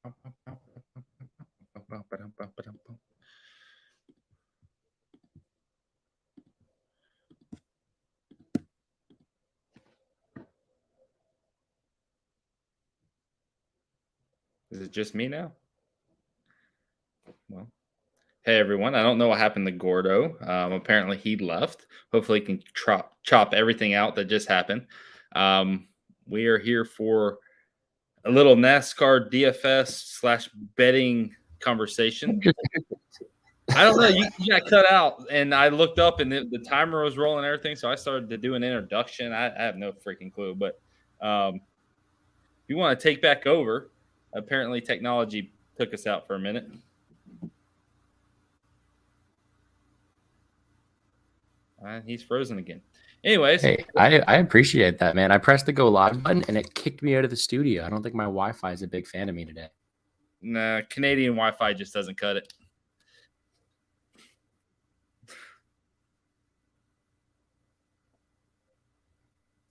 Is it just me now? Well, hey everyone. I don't know what happened to Gordo. Apparently he left. Hopefully he can chop everything out that just happened. We are here for a little NASCAR DFS / betting conversation. I don't know. You got cut out, and I looked up, and the timer was rolling and everything, so I started to do an introduction. I have no freaking clue, but if you want to take back over, apparently technology took us out for a minute. He's frozen again. Anyways. Hey, I appreciate that, man. I pressed the go live button, and it kicked me out of the studio. I don't think my Wi-Fi is a big fan of me today. Nah, Canadian Wi-Fi just doesn't cut it.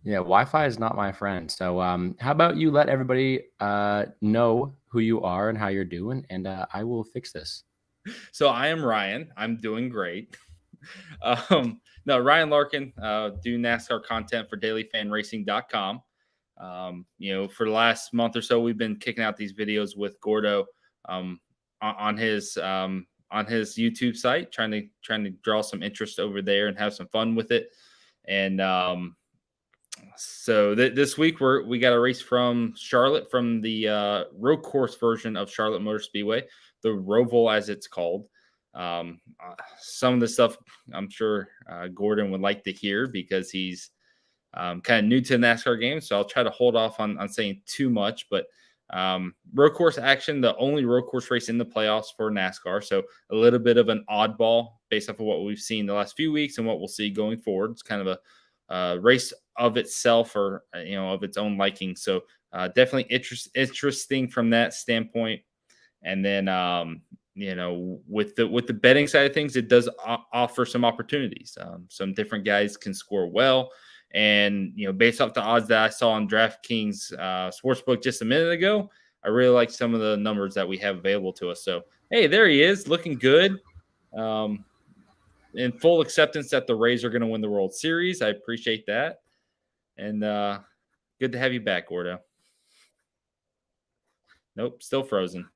Yeah, Wi-Fi is not my friend. So how about you let everybody know who you are and how you're doing, and I will fix this. So I am Ryan. I'm doing great. No, Ryan Larkin, do NASCAR content for dailyfanracing.com. For the last month or so, we've been kicking out these videos with Gordo on his YouTube site, trying to draw some interest over there and have some fun with it. And so this week we got a race from Charlotte, from the road course version of Charlotte Motor Speedway, the ROVAL as it's called. Some of the stuff I'm sure Gordon would like to hear because he's kind of new to the NASCAR game, so I'll try to hold off on saying too much. But road course action, the only road course race in the playoffs for NASCAR, so a little bit of an oddball based off of what we've seen the last few weeks and what we'll see going forward. It's kind of a race of itself, or of its own liking. So definitely interesting from that standpoint. And then with the betting side of things, it does offer some opportunities. Some different guys can score well, and based off the odds that I saw on DraftKings Sportsbook just a minute ago, I really like some of the numbers that we have available to us. So hey, there he is, looking good. In full acceptance that the Rays are going to win the World Series. I appreciate that, and good to have you back, Gordo. Nope, still frozen.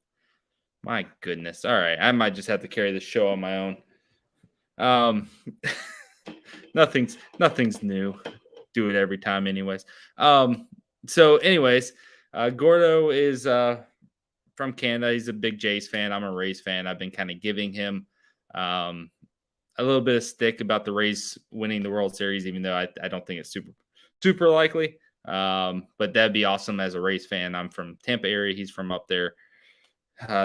My goodness. All right. I might just have to carry the show on my own. Nothing's new. Do it every time anyways. So anyways, Gordo is from Canada. He's a big Jays fan. I'm a Rays fan. I've been kind of giving him a little bit of stick about the Rays winning the World Series, even though I don't think it's super likely. But that'd be awesome as a Rays fan. I'm from Tampa area. He's from up there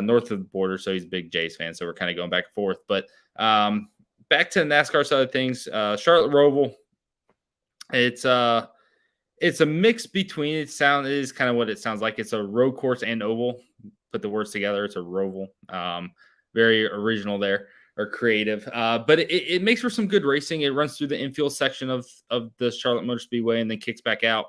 north of the border, so he's a big Jays fan. So we're kind of going back and forth. But back to the NASCAR side of things, Charlotte Roval. It's a mix between it is kind of what it sounds like. It's a road course and oval. Put the words together. It's a Roval. Very original there, or creative. But it makes for some good racing. It runs through the infield section of the Charlotte Motor Speedway and then kicks back out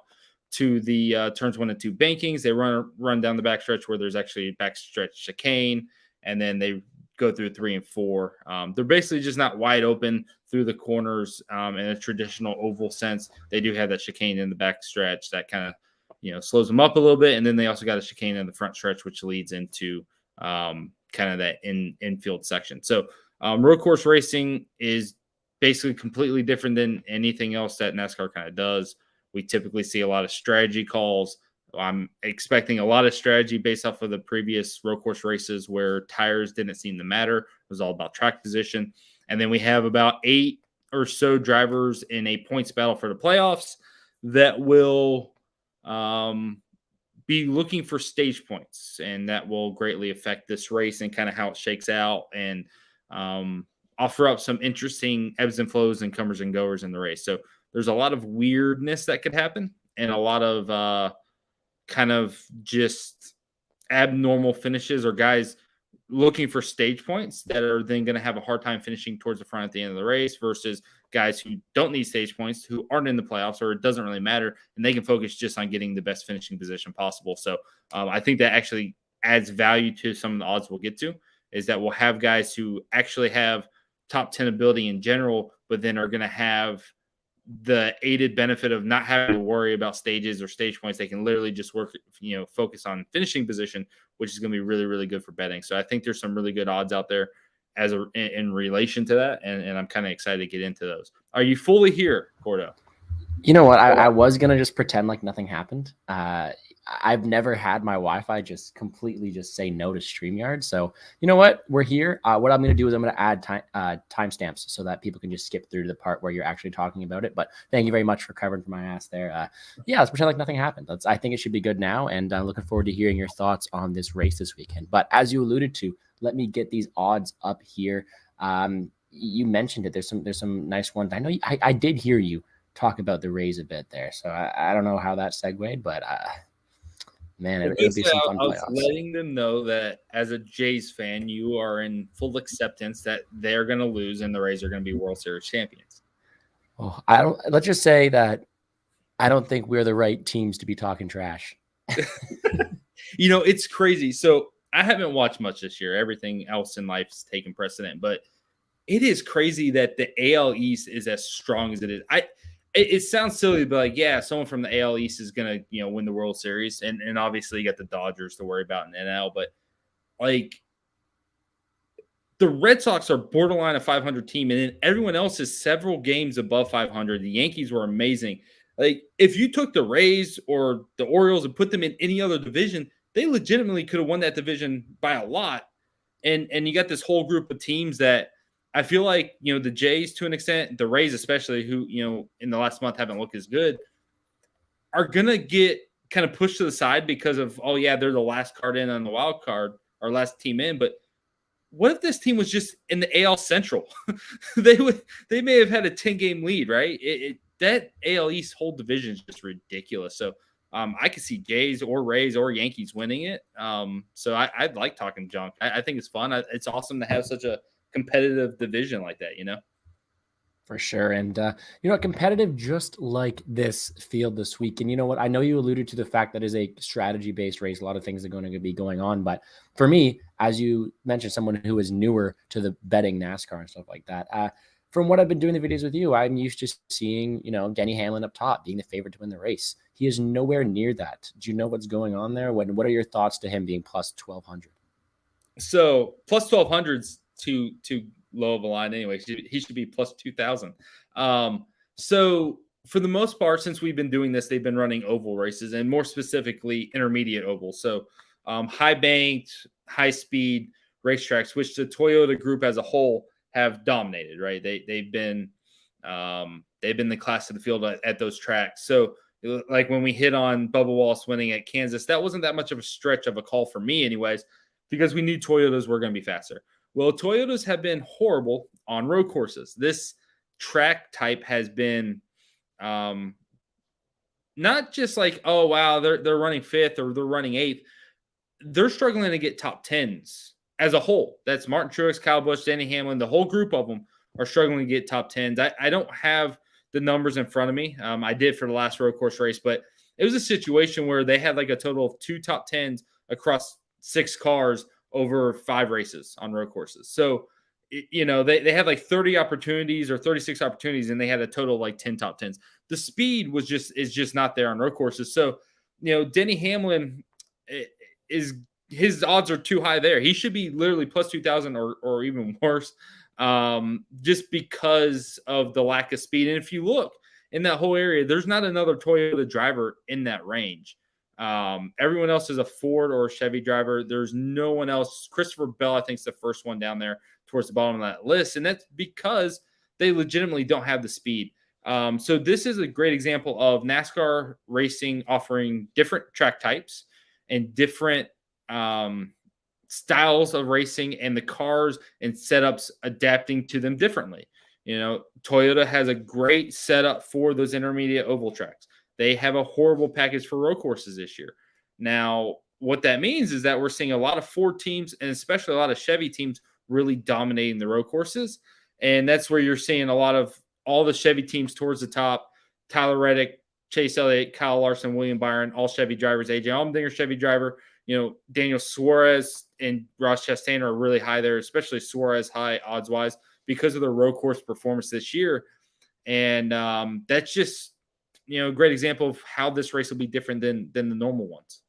to the turns 1 and 2 bankings. They run down the backstretch where there's actually a backstretch chicane, and then they go through 3 and 4. They're basically just not wide open through the corners in a traditional oval sense. They do have that chicane in the backstretch that kind of slows them up a little bit, and then they also got a chicane in the front stretch, which leads into kind of that infield section. So road course racing is basically completely different than anything else that NASCAR kind of does. We typically see a lot of strategy calls. I'm expecting a lot of strategy based off of the previous road course races where tires didn't seem to matter. It was all about track position. And then we have about 8 or so drivers in a points battle for the playoffs that will be looking for stage points, and that will greatly affect this race and kind of how it shakes out, and offer up some interesting ebbs and flows and comers and goers in the race. So there's a lot of weirdness that could happen, and a lot of kind of just abnormal finishes, or guys looking for stage points that are then going to have a hard time finishing towards the front at the end of the race, versus guys who don't need stage points, who aren't in the playoffs, or it doesn't really matter, and they can focus just on getting the best finishing position possible. So I think that actually adds value to some of the odds we'll get to, is that we'll have guys who actually have top 10 ability in general, but then are going to have the aided benefit of not having to worry about stages or stage points. They can literally just work, focus on finishing position, which is going to be really, really good for betting. So I think there's some really good odds out there in relation to that. And I'm kind of excited to get into those. Are you fully here, Gordo? You know what? I was going to just pretend like nothing happened. I've never had my Wi-Fi just completely just say no to StreamYard. So you know what? We're here. What I'm going to do is I'm going to add timestamps so that people can just skip through to the part where you're actually talking about it. But thank you very much for covering for my ass there. Yeah, let's pretend like nothing happened. I think it should be good now. And I'm looking forward to hearing your thoughts on this race this weekend. But as you alluded to, let me get these odds up here. You mentioned it. There's some nice ones. I know I did hear you talk about the Rays a bit there. So I don't know how that segued, but man, it would be some fun playoffs. I was letting them know that as a Jays fan, you are in full acceptance that they're going to lose and the Rays are going to be World Series champions. Oh, let's just say that I don't think we're the right teams to be talking trash. It's crazy. So I haven't watched much this year. Everything else in life's taken precedent, but it is crazy that the AL East is as strong as it is. It sounds silly, but like, yeah, someone from the AL East is gonna, win the World Series, and obviously you got the Dodgers to worry about in NL, but like the Red Sox are borderline a 500 team, and then everyone else is several games above 500. The Yankees were amazing. Like if you took the Rays or the Orioles and put them in any other division, they legitimately could have won that division by a lot. And you got this whole group of teams that I feel like, the Jays to an extent, the Rays especially, who, in the last month haven't looked as good, are going to get kind of pushed to the side because of, oh, yeah, they're the last card in on the wild card, or last team in. But what if this team was just in the AL Central? They may have had a 10-game lead, right? That AL East whole division is just ridiculous. So I could see Jays or Rays or Yankees winning it. So I'd like talking junk. I think it's fun. It's awesome to have such a competitive division like that, For sure. And competitive just like this field this week. And you know what? I know you alluded to the fact that is a strategy-based race. A lot of things are going to be going on. But for me, as you mentioned, someone who is newer to the betting NASCAR and stuff like that, from what I've been doing the videos with you, I'm used to seeing, Denny Hamlin up top being the favorite to win the race. He is nowhere near that. Do you know what's going on there? What are your thoughts to him being plus 1,200? So plus 1,200's too low of a line anyway. He should be plus 2,000. So for the most part, since we've been doing this, they've been running oval races, and more specifically intermediate ovals. So high banked, high speed racetracks, which the Toyota group as a whole have dominated, right? They've been the class of the field at those tracks. So like when we hit on Bubba Wallace winning at Kansas, that wasn't that much of a stretch of a call for me anyways, because we knew Toyotas were going to be faster. Well, Toyotas have been horrible on road courses. This track type has been not just like, oh, wow, they're running fifth or they're running eighth. They're struggling to get top tens as a whole. That's Martin Truex, Kyle Busch, Denny Hamlin. The whole group of them are struggling to get top tens. I don't have the numbers in front of me. I did for the last road course race, but it was a situation where they had like a total of 2 top tens across 6 cars over 5 races on road courses. So, they had like 30 opportunities or 36 opportunities, and they had a total of like 10 top tens. The speed is just not there on road courses. So, Denny Hamlin his odds are too high there. He should be literally plus 2,000 or even worse, just because of the lack of speed. And if you look in that whole area, there's not another Toyota driver in that range. Everyone else is a Ford or a Chevy driver. There's no one else. Christopher Bell, I think, is the first one down there towards the bottom of that list. And that's because they legitimately don't have the speed. So this is a great example of NASCAR racing offering different track types and different styles of racing, and the cars and setups adapting to them differently. Toyota has a great setup for those intermediate oval tracks. They have a horrible package for road courses this year. Now, what that means is that we're seeing a lot of Ford teams and especially a lot of Chevy teams really dominating the road courses. And that's where you're seeing a lot of all the Chevy teams towards the top. Tyler Reddick, Chase Elliott, Kyle Larson, William Byron, all Chevy drivers. AJ Allmendinger, Chevy driver. Daniel Suarez and Ross Chastain are really high there, especially Suarez high odds wise because of their road course performance this year. And that's just, a great example of how this race will be different than the normal ones.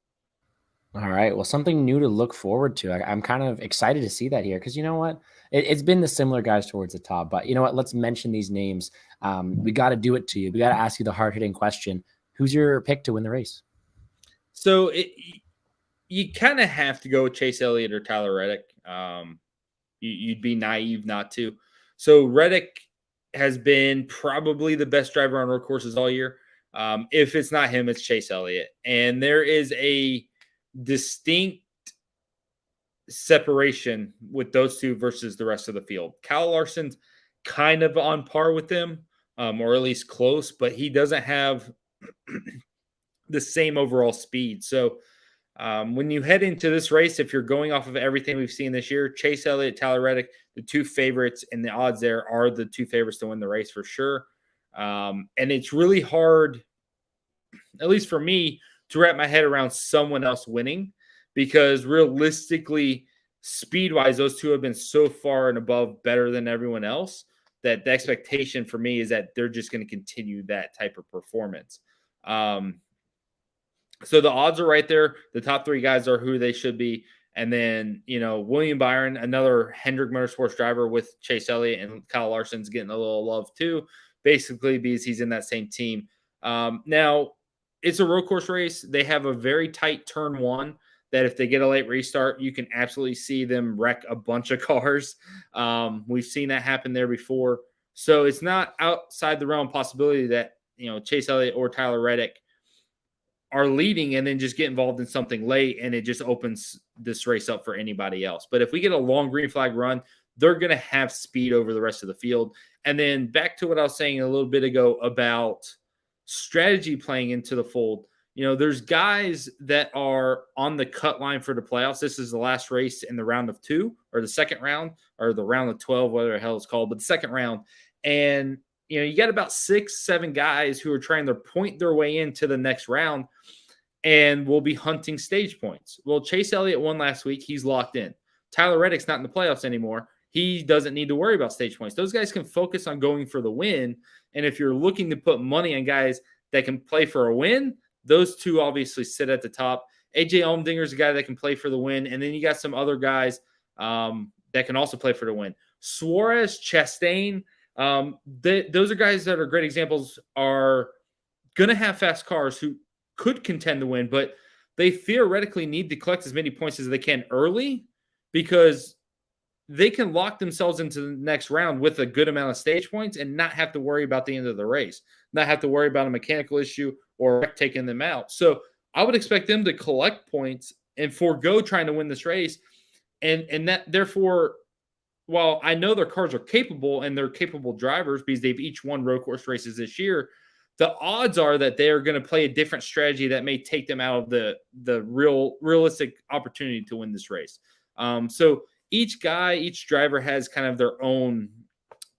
All right. Well, something new to look forward to. I'm kind of excited to see that here because you know what? It's been the similar guys towards the top. But you know what? Let's mention these names. We got to do it to you. We got to ask you the hard hitting question. Who's your pick to win the race? So you kind of have to go with Chase Elliott or Tyler Reddick. You'd be naive not to. So Reddick has been probably the best driver on road courses all year. If it's not him, it's Chase Elliott. And there is a distinct separation with those two versus the rest of the field. Kyle Larson's kind of on par with them, or at least close, but he doesn't have the same overall speed. So when you head into this race, if you're going off of everything we've seen this year, Chase Elliott, Tyler Reddick, the two favorites, and the odds there are the two favorites to win the race for sure. And it's really hard, at least for me, to wrap my head around someone else winning because realistically, speed-wise, those two have been so far and above better than everyone else that the expectation for me is that they're just going to continue that type of performance. So the odds are right there. The top three guys are who they should be. And then, William Byron, another Hendrick Motorsports driver with Chase Elliott, and Kyle Larson's getting a little love too, basically because he's in that same team. Now, it's a road course race. They have a very tight turn one that if they get a late restart, you can absolutely see them wreck a bunch of cars. We've seen that happen there before. So it's not outside the realm possibility that, Chase Elliott or Tyler Reddick are leading and then just get involved in something late and it just opens this race up for anybody else. But if we get a long green flag run, they're going to have speed over the rest of the field. And then back to what I was saying a little bit ago about strategy playing into the fold. There's guys that are on the cut line for the playoffs. This is the last race in the round of 2 or the second round or the round of 12, whatever the hell it's called, but the second round. And, you got about 6-7 guys who are trying to point their way into the next round and will be hunting stage points. Well, Chase Elliott won last week. He's locked in. Tyler Reddick's not in the playoffs anymore. He doesn't need to worry about stage points. Those guys can focus on going for the win. And if you're looking to put money on guys that can play for a win, those two obviously sit at the top. AJ Allmendinger's a guy that can play for the win. And then you got some other guys that can also play for the win. Suarez, Chastain, those are guys that are great examples, are going to have fast cars who could contend to win, but they theoretically need to collect as many points as they can early because they can lock themselves into the next round with a good amount of stage points and not have to worry about the end of the race, not have to worry about a mechanical issue or taking them out. So I would expect them to collect points and forego trying to win this race. And that therefore, while I know their cars are capable and they're capable drivers because they've each won road course races this year, the odds are that they are going to play a different strategy that may take them out of the realistic opportunity to win this race. So each driver has kind of their own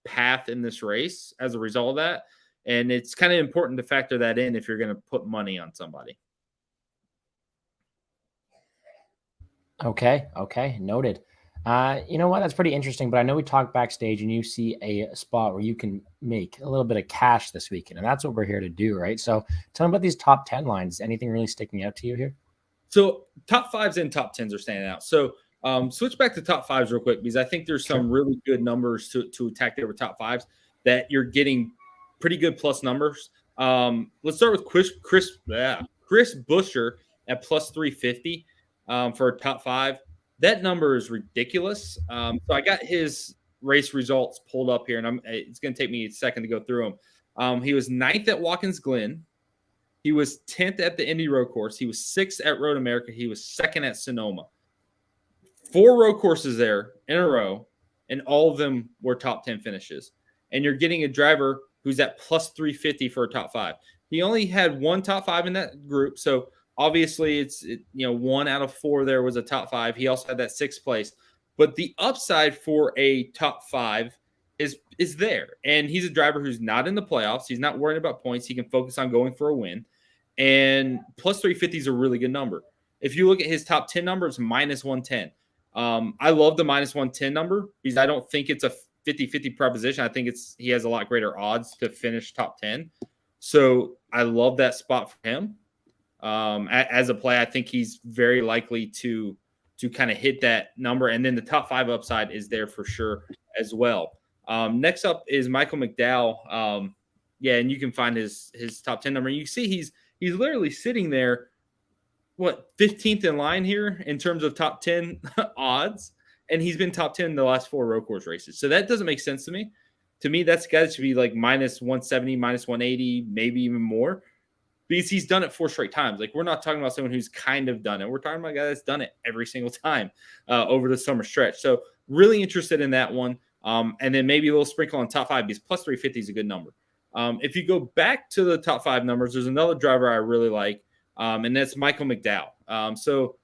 path in this race as a result of that. And it's kind of important to factor that in if you're going to put money on somebody. Okay. Noted. You know what? That's pretty interesting. But I know we talked backstage and you see a spot where you can make a little bit of cash this weekend. And that's what we're here to do, right? So tell me about these top 10 lines. Anything really sticking out to you here? So top 5s and top 10s are standing out. So switch back to top 5s real quick because I think there's some really good numbers to attack there with top 5s that you're getting pretty good plus numbers. Let's start with Chris Buescher at plus 350 for a top 5. That number is ridiculous. So I got his race results pulled up here, and it's going to take me a second to go through them. He was 9th at Watkins Glen. He was 10th at the Indy Road Course. He was 6th at Road America. He was 2nd at Sonoma. 4 road courses there in a row, and all of them were top 10 finishes. And you're getting a driver who's at plus 350 for a top 5. He only had one top 5 in that group, so obviously it's 1 out of 4 there was a top 5. He also had that 6th place. But the upside for a top 5 is there. And he's a driver who's not in the playoffs. He's not worrying about points. He can focus on going for a win. And plus 350 is a really good number. If you look at his top 10 numbers, minus 110. I love the minus 110 number because I don't think it's a 50-50 proposition. I think he has a lot greater odds to finish top 10. So I love that spot for him. As a play, I think he's very likely to kind of hit that number. And then the top 5 upside is there for sure as well. Next up is Michael McDowell. Yeah, and you can find his top 10 number. You see he's literally sitting there, 15th in line here in terms of top 10 odds, and he's been top 10 in the last 4 road course races. So that doesn't make sense to me. To me, that's got to be like minus 170, minus 180, maybe even more, because he's done it 4 straight times. Like, we're not talking about someone who's kind of done it. We're talking about a guy that's done it every single time over the summer stretch. So really interested in that one. And then maybe a little sprinkle on top 5 because plus 350 is a good number. If you go back to the top 5 numbers, there's another driver I really like, and that's Michael McDowell. So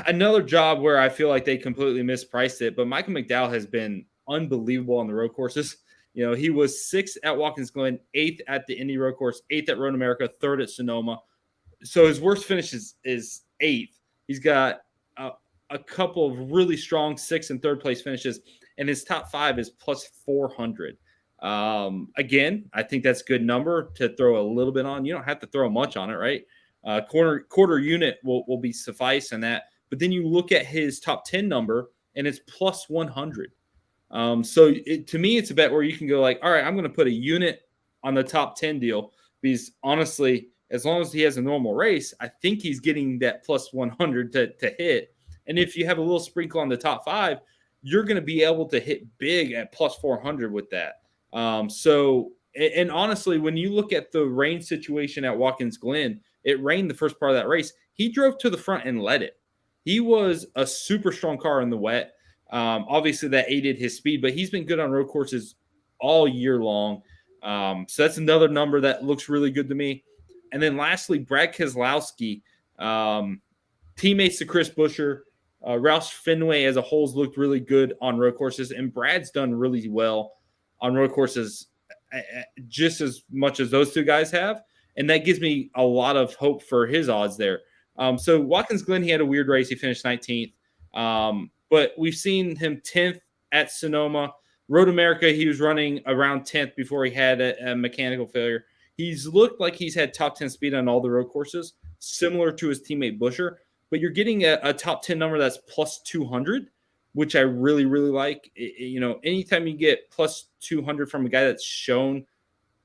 another job where I feel like they completely mispriced it, but Michael McDowell has been unbelievable on the road courses. He was 6th at Watkins Glen, 8th at the Indy Road Course, 8th at Road America, 3rd at Sonoma. So his worst finish is 8th. He's got a couple of really strong 6th and 3rd place finishes, and his top 5 is plus 400. Again, I think that's a good number to throw a little bit on. You don't have to throw much on it, right? Quarter unit will be suffice in that. But then you look at his top 10 number, and it's plus 100. So to me, it's a bet where you can go like, all right, I'm going to put a unit on the top 10 deal because honestly, as long as he has a normal race, I think he's getting that plus 100 to hit. And if you have a little sprinkle on the top 5, you're going to be able to hit big at plus 400 with that. And honestly, when you look at the rain situation at Watkins Glen, it rained the first part of that race. He drove to the front and led it. He was a super strong car in the wet. Obviously, that aided his speed, but he's been good on road courses all year long. So that's another number that looks really good to me. And then lastly, Brad Keselowski, teammates to Chris Buescher. Roush Fenway as a whole has looked really good on road courses, and Brad's done really well on road courses just as much as those 2 guys have. And that gives me a lot of hope for his odds there. So Watkins Glen, he had a weird race. He finished 19th. But we've seen him 10th at Sonoma. Road America, he was running around 10th before he had a mechanical failure. He's looked like he's had top 10 speed on all the road courses, similar to his teammate Buescher. But you're getting a top 10 number that's plus 200, which I really, really like. Anytime you get plus 200 from a guy that's shown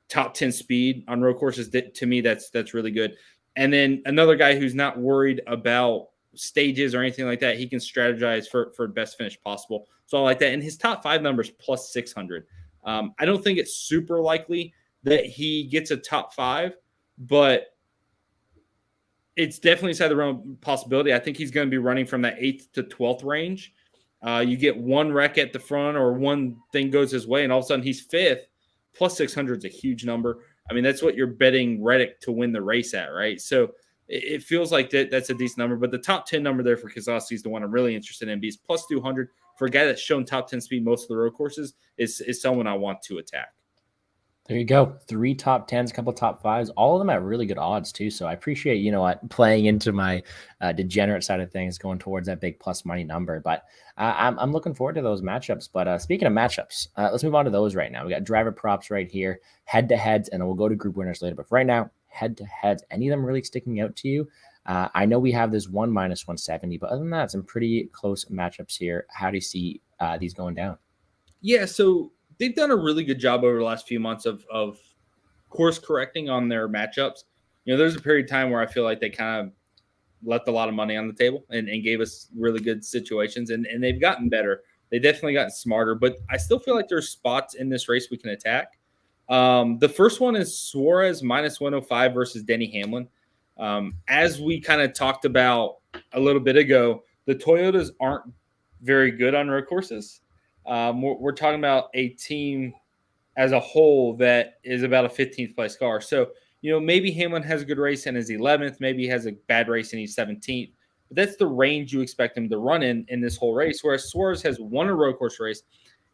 top 10 speed on road courses, to me, that's really good. And then another guy who's not worried about stages or anything like that, he can strategize for best finish possible. So I like that. And his top 5 numbers plus 600. I don't think it's super likely that he gets a top 5, but it's definitely inside the realm possibility. I think he's going to be running from that 8th to 12th range. You get one wreck at the front or one thing goes his way, and all of a sudden he's 5th. Plus 600 is a huge number. I mean, that's what you're betting Reddick to win the race at, right? So it feels like that's a decent number. But the top 10 number there for Keselowski is the one I'm really interested in. Because plus 200 for a guy that's shown top 10 speed most of the road courses is someone I want to attack. There you go. 3 top 10s, a couple top 5s, all of them at really good odds too. So I appreciate, playing into my degenerate side of things, going towards that big plus money number. But I'm looking forward to those matchups. But speaking of matchups, let's move on to those right now. We got driver props right here, head-to-heads, and then we'll go to group winners later. But for right now, head-to-heads, any of them really sticking out to you? I know we have this one minus 170, but other than that, some pretty close matchups here. How do you see these going down? Yeah, so they've done a really good job over the last few months of course correcting on their matchups. There's a period of time where I feel like they kind of left a lot of money on the table and gave us really good situations, and they've gotten better. They definitely gotten smarter, but I still feel like there's spots in this race we can attack. The first one is Suarez minus 105 versus Denny Hamlin. As we kind of talked about a little bit ago, the Toyotas aren't very good on road courses. We're talking about a team as a whole that is about a 15th place car. So, maybe Hamlin has a good race and is 11th. Maybe he has a bad race and he's 17th. But that's the range you expect him to run in this whole race. Whereas Suarez has won a road course race.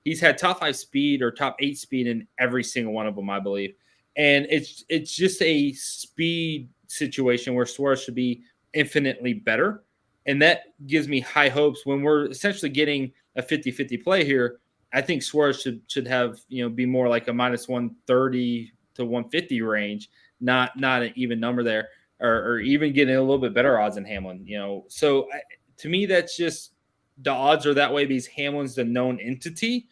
He's had top 5 speed or top 8 speed in every single one of them, I believe. And it's just a speed situation where Suarez should be infinitely better. And that gives me high hopes when we're essentially getting a 50-50 play here. I think Suarez should have, be more like a minus 130 to 150 range, not an even number there, or even getting a little bit better odds than Hamlin. So to me, that's just the odds are that way because Hamlin's the known entity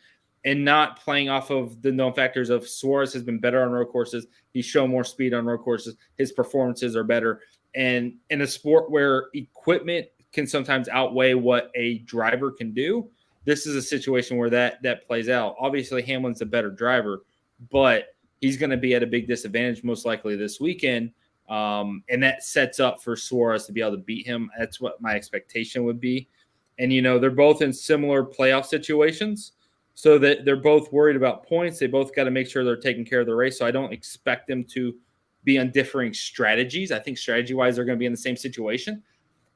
and not playing off of the known factors of Suarez has been better on road courses. He's shown more speed on road courses. His performances are better. And in a sport where equipment can sometimes outweigh what a driver can do, this is a situation where that plays out. Obviously, Hamlin's a better driver, but he's going to be at a big disadvantage most likely this weekend. And that sets up for Suarez to be able to beat him. That's what my expectation would be. And, they're both in similar playoff situations, so that they're both worried about points. They both got to make sure they're taking care of the race. So I don't expect them to be on differing strategies. I think strategy-wise, they're going to be in the same situation.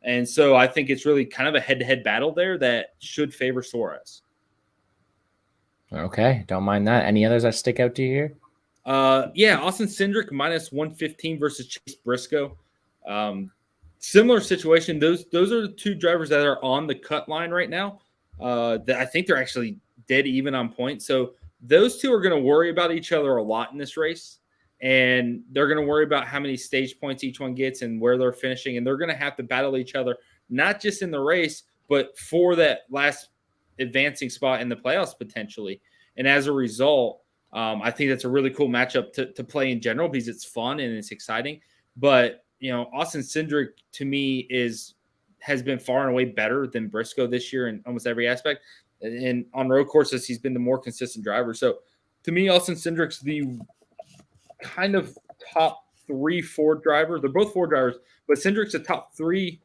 And so I think it's really kind of a head-to-head battle there that should favor Suarez. Okay, don't mind that. Any others that stick out to you here? Austin Cindric minus 115 versus Chase Briscoe. Similar situation. Those are the two drivers that are on the cut line right now. That I think they're actually dead even on points. So those two are going to worry about each other a lot in this race. And they're going to worry about how many stage points each one gets and where they're finishing. And they're going to have to battle each other, not just in the race, but for that last advancing spot in the playoffs potentially. And as a result, I think that's a really cool matchup to play in general because it's fun and it's exciting. But, Austin Cindric to me has been far and away better than Briscoe this year in almost every aspect. And on road courses, he's been the more consistent driver. So to me, Austin Cindric's the kind of top 3-4 driver. They're both 4 drivers, but Cindric's a top 3-4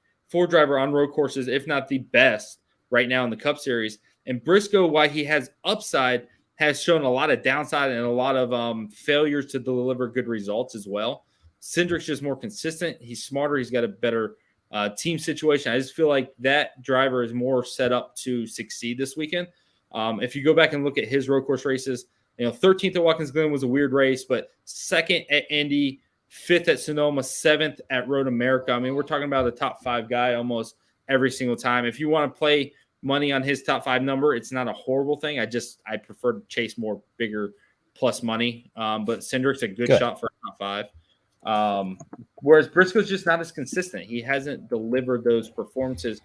driver on road courses, if not the best right now in the Cup Series. And Briscoe, while he has upside, has shown a lot of downside and a lot of failures to deliver good results as well. Cindric's just more consistent. He's smarter. He's got a better team situation. I just feel like that driver is more set up to succeed this weekend. If you go back and look at his road course races, 13th at Watkins Glen was a weird race, but 2nd at Indy, 5th at Sonoma, 7th at Road America. I mean, we're talking about a top 5 guy almost every single time. If you want to play money on his top 5 number, it's not a horrible thing. I prefer to chase more bigger plus money. But Cindric's a good shot for a top 5. Whereas Briscoe's just not as consistent. He hasn't delivered those performances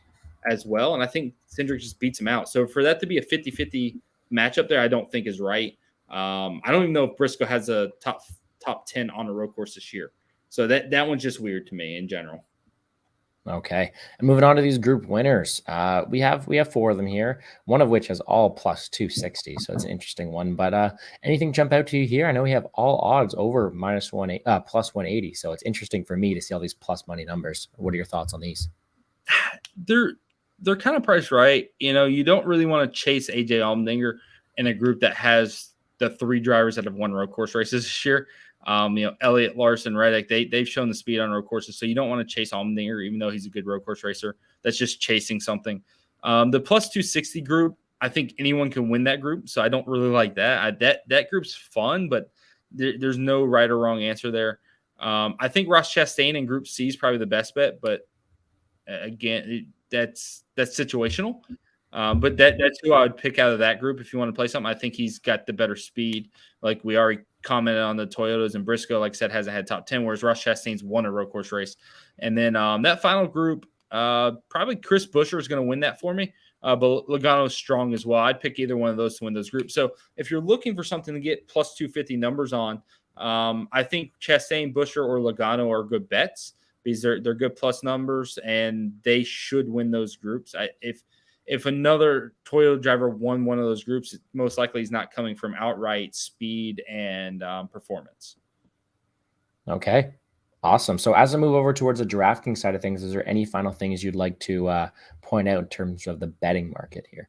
as well. And I think Cindric just beats him out. So for that to be a 50-50 matchup there, I don't think is right. I don't even know if Briscoe has a top 10 on a road course this year. So that one's just weird to me in general. Okay. And moving on to these group winners. We have 4 of them here, one of which has all plus 260. So it's an interesting one. But anything jump out to you here? I know we have all odds over plus 180. So it's interesting for me to see all these plus money numbers. What are your thoughts on these? They're kind of priced right. You don't really want to chase AJ Allmendinger in a group that has the 3 drivers that have won road course races this year. Elliott, Larson, Reddick, they've shown the speed on road courses, so you don't want to chase Allmendinger, even though he's a good road course racer. That's just chasing something. The plus 260 group, I think anyone can win that group, so I don't really like that. That group's fun, but there's no right or wrong answer there. I think Ross Chastain in Group C is probably the best bet, but again, that's situational. But that's who I would pick out of that group if you want to play something. I think he's got the better speed. Like we already commented on the Toyotas, and Briscoe, like I said, hasn't had top 10, whereas Ross Chastain's won a road course race. And then that final group, probably Chris Buescher is going to win that for me. But Logano's strong as well. I'd pick either one of those to win those groups. So if you're looking for something to get plus 250 numbers on, I think Chastain, Buescher, or Logano are good bets because they're good plus numbers, and they should win those groups. If another Toyota driver won one of those groups, most likely he's not coming from outright speed and performance. Okay, awesome. So as I move over towards the DraftKings side of things, is there any final things you'd like to point out in terms of the betting market here?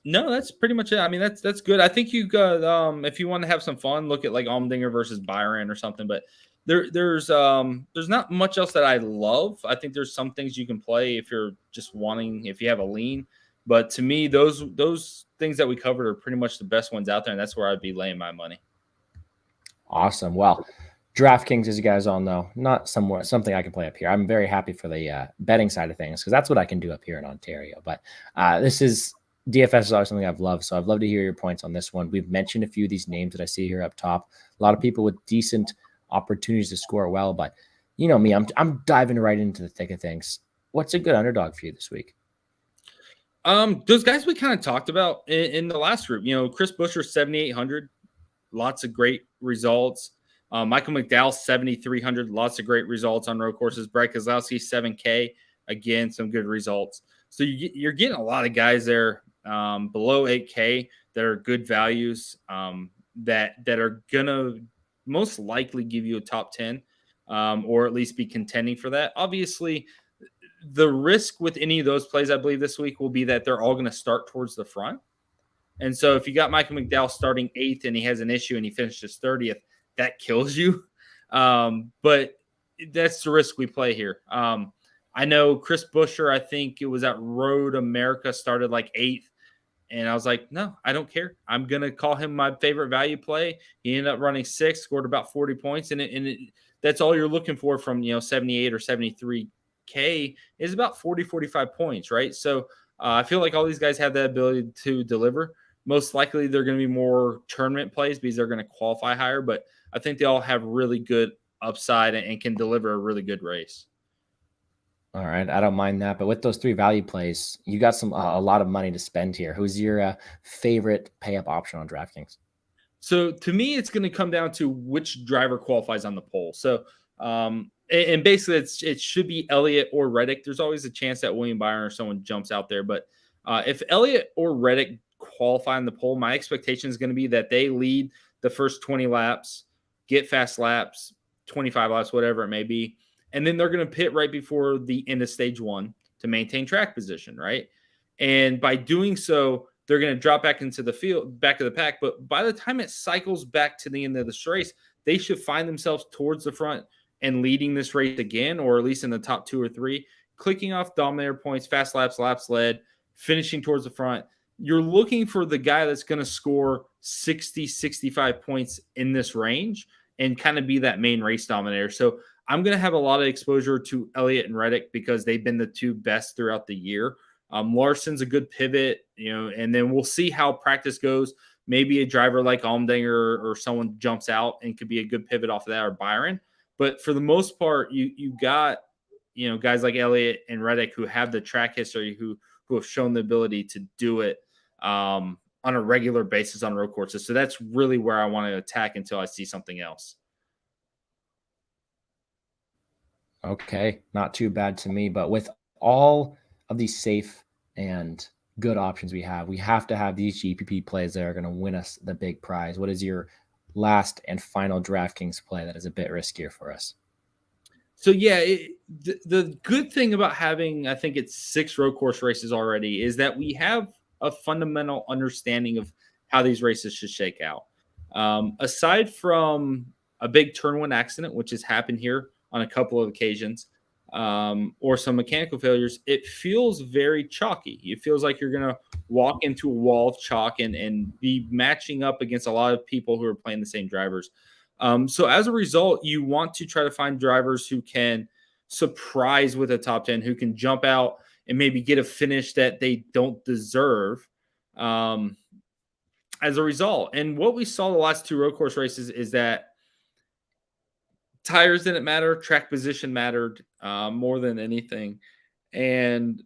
No, that's pretty much it. I mean, that's good. I think you got if you want to have some fun, look at like Allmendinger versus Byron or something. But there's not much else that I love. I think there's some things you can play if you're just wanting, if you have a lean. But to me, those things that we covered are pretty much the best ones out there, and that's where I'd be laying my money. Awesome. Well, DraftKings, as you guys all know, not something I can play up here. I'm very happy for the betting side of things because that's what I can do up here in Ontario. But this is DFS is always something I've loved, so I'd love to hear your points on this one. We've mentioned a few of these names that I see here up top. A lot of people with decent opportunities to score well, but you know me, I'm diving right into the thick of things. What's a good underdog for you this week? Those guys we kind of talked about in the last group. You know, Chris Buescher 7,800, lots of great results. Michael McDowell 7,300, lots of great results on road courses. Brad Keselowski 7K, again some good results. So you're getting a lot of guys there below 8K that are good values that are gonna most likely give you a top 10 or at least be contending for that. Obviously, the risk with any of those plays, I believe, this week will be that they're all going to start towards the front. And so if you got Michael McDowell starting 8th and he has an issue and he finishes 30th, that kills you. But that's the risk we play here. I know Chris Buescher, I think it was at Road America, started like 8th. And I was like, no, I don't care. I'm going to call him my favorite value play. He ended up running 6th, scored about 40 points. And that's all you're looking for from, 78 or 73K is about 40, 45 points, right? So I feel like all these guys have that ability to deliver. Most likely they're going to be more tournament plays because they're going to qualify higher. But I think they all have really good upside and can deliver a really good race. All right, I don't mind that. But with those 3 value plays, you got a lot of money to spend here. Who's your favorite pay up option on DraftKings? So to me, it's going to come down to which driver qualifies on the pole. So and basically it should be Elliott or Reddick. There's always a chance that William Byron or someone jumps out there. But if Elliott or Reddick qualify on the pole, my expectation is going to be that they lead the first 20 laps, get fast laps, 25 laps, whatever it may be. And then they're going to pit right before the end of stage 1 to maintain track position, right? And by doing so, they're going to drop back into the field, back to the pack. But by the time it cycles back to the end of this race, they should find themselves towards the front and leading this race again, or at least in the top 2 or 3, clicking off dominator points, fast laps, laps led, finishing towards the front. You're looking for the guy that's going to score 60, 65 points in this range and kind of be that main race dominator. So I'm going to have a lot of exposure to Elliott and Reddick because they've been the 2 best throughout the year. Larson's a good pivot, and then we'll see how practice goes. Maybe a driver like Allmendinger or someone jumps out and could be a good pivot off of that, or Byron. But for the most part, you got guys like Elliott and Reddick who have the track history, who have shown the ability to do it on a regular basis on road courses. So that's really where I want to attack until I see something else. Okay, not too bad to me, but with all of these safe and good options we have to have these GPP plays that are going to win us the big prize. What is your last and final DraftKings play that is a bit riskier for us? So yeah, the good thing about having, I think it's 6 road course races already, is that we have a fundamental understanding of how these races should shake out. Aside from a big turn 1 accident, which has happened here on a couple of occasions, or some mechanical failures, it feels very chalky. It feels like you're going to walk into a wall of chalk and be matching up against a lot of people who are playing the same drivers. So as a result, you want to try to find drivers who can surprise with a top 10, who can jump out and maybe get a finish that they don't deserve as a result. And what we saw the last 2 road course races is that tires didn't matter. Track position mattered more than anything. And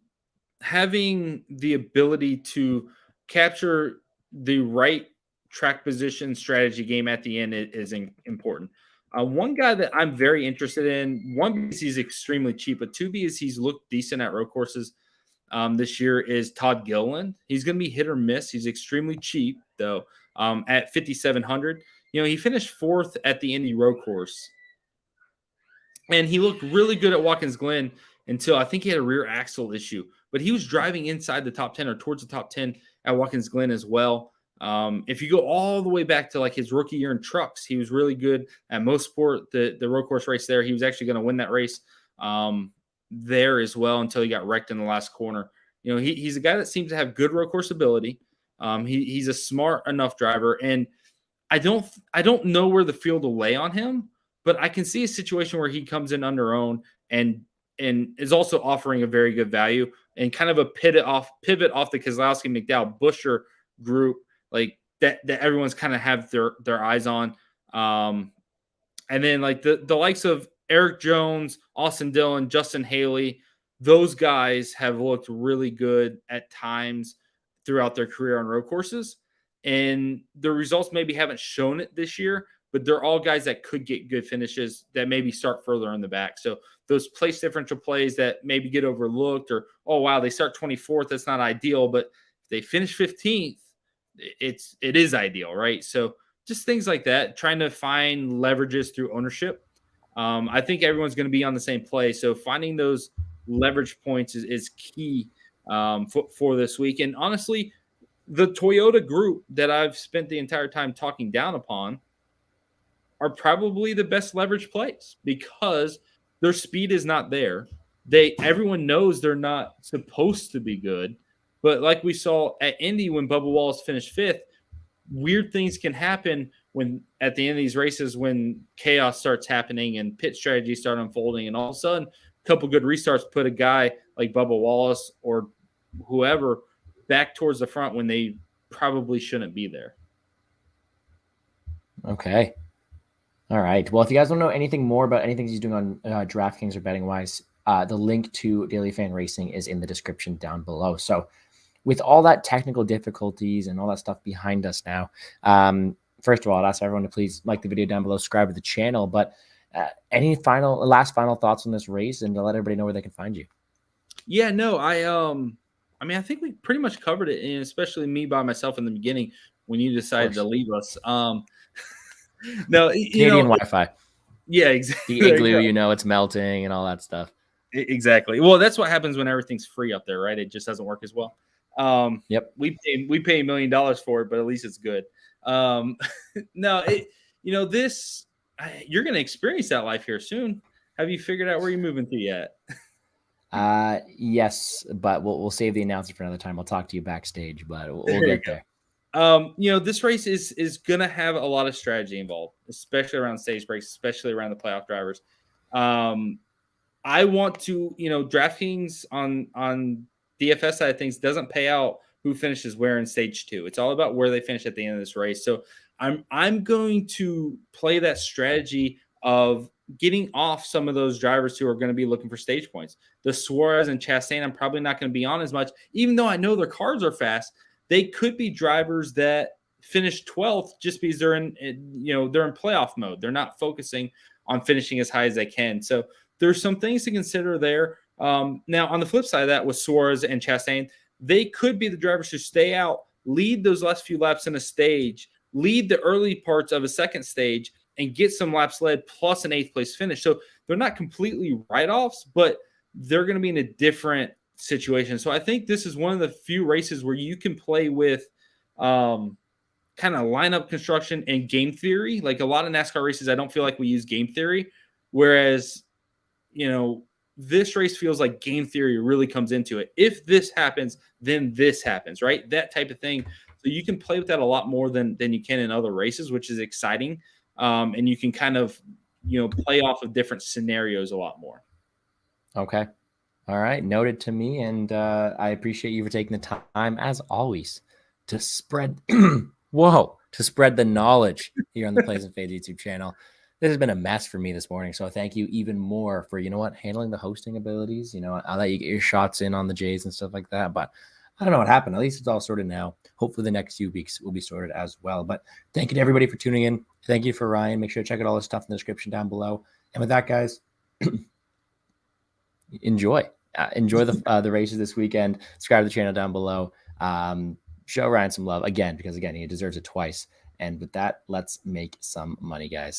having the ability to capture the right track position strategy game at the end is important. One guy that I'm very interested in, 1, because he's extremely cheap, but 2, because he's looked decent at road courses this year, is Todd Gilliland. He's going to be hit or miss. He's extremely cheap, though, at 5,700. He finished 4th at the Indy road course. And he looked really good at Watkins Glen until I think he had a rear axle issue. But he was driving inside the top 10 or towards the top 10 at Watkins Glen as well. If you go all the way back to like his rookie year in trucks, he was really good at Mosport, the road course race there. He was actually going to win that race there as well until he got wrecked in the last corner. He's a guy that seems to have good road course ability. He's a smart enough driver, and I don't know where the field will lay on him. but I can see a situation where he comes in under own and is also offering a very good value and kind of a pivot off the Keselowski McDowell Busher group like that everyone's kind of have their eyes on. And then like the likes of Eric Jones, Austin Dillon, Justin Haley, those guys have looked really good at times throughout their career on road courses. And the results maybe haven't shown it this year, but they're all guys that could get good finishes that maybe start further in the back. So those place differential plays that maybe get overlooked or, oh, wow, they start 24th. That's not ideal. But if they finish 15th, it is ideal, right? So just things like that, trying to find leverages through ownership. I think everyone's going to be on the same play. So finding those leverage points is key for this week. And honestly, the Toyota group that I've spent the entire time talking down upon are probably the best leverage plays because their speed is not there. Everyone knows they're not supposed to be good. But like we saw at Indy when Bubba Wallace finished 5th, weird things can happen when at the end of these races when chaos starts happening and pit strategies start unfolding, and all of a sudden a couple good restarts put a guy like Bubba Wallace or whoever back towards the front when they probably shouldn't be there. Okay. All right. Well, if you guys want to know anything more about anything he's doing on DraftKings or betting wise, the link to Daily Fan Racing is in the description down below. So with all that technical difficulties and all that stuff behind us now, first of all, I'd ask everyone to please like the video down below, subscribe to the channel. But any last final thoughts on this race and to let everybody know where they can find you? Yeah, no, I mean, I think we pretty much covered it, and especially me by myself in the beginning when you decided to leave us. No, Canadian Wi-Fi. Yeah, exactly. The igloo, it's melting and all that stuff. Exactly. Well, that's what happens when everything's free up there, right? It just doesn't work as well. Yep. We pay $1 million for it, but at least it's good. No, this you're going to experience that life here soon. Have you figured out where you're moving to yet? Yes, but we'll save the announcement for another time. I'll talk to you backstage, but we'll get there. This race is gonna have a lot of strategy involved, especially around stage breaks, especially around the playoff drivers. I want to, DraftKings on DFS side of things doesn't pay out who finishes where in stage 2. It's all about where they finish at the end of this race. So I'm going to play that strategy of getting off some of those drivers who are going to be looking for stage points. The Suarez and Chastain, I'm probably not going to be on as much, even though I know their cars are fast. They could be drivers that finish 12th just because they're in playoff mode. They're not focusing on finishing as high as they can. So there's some things to consider there. Now, on the flip side of that, with Suarez and Chastain, they could be the drivers who stay out, lead those last few laps in a stage, lead the early parts of a second stage, and get some laps led plus an 8th place finish. So they're not completely write-offs, but they're going to be in a different situation. So I think this is one of the few races where you can play with kind of lineup construction and game theory. Like a lot of NASCAR races, I don't feel like we use game theory, whereas this race feels like game theory really comes into it. If this happens, then this happens, right? That type of thing. So you can play with that a lot more than you can in other races, which is exciting. And you can kind of play off of different scenarios a lot more. Okay. All right. Noted to me. And I appreciate you for taking the time, as always, to spread spread the knowledge here on the Plays and Fades YouTube channel. This has been a mess for me this morning. So thank you even more for, handling the hosting abilities. I'll let you get your shots in on the Jays and stuff like that. But I don't know what happened. At least it's all sorted now. Hopefully the next few weeks will be sorted as well. But thank you to everybody for tuning in. Thank you for Ryan. Make sure to check out all this stuff in the description down below. And with that, guys, enjoy the races this weekend. Subscribe to the channel down below. Show Ryan some love again, because he deserves it twice. And with that, let's make some money, guys.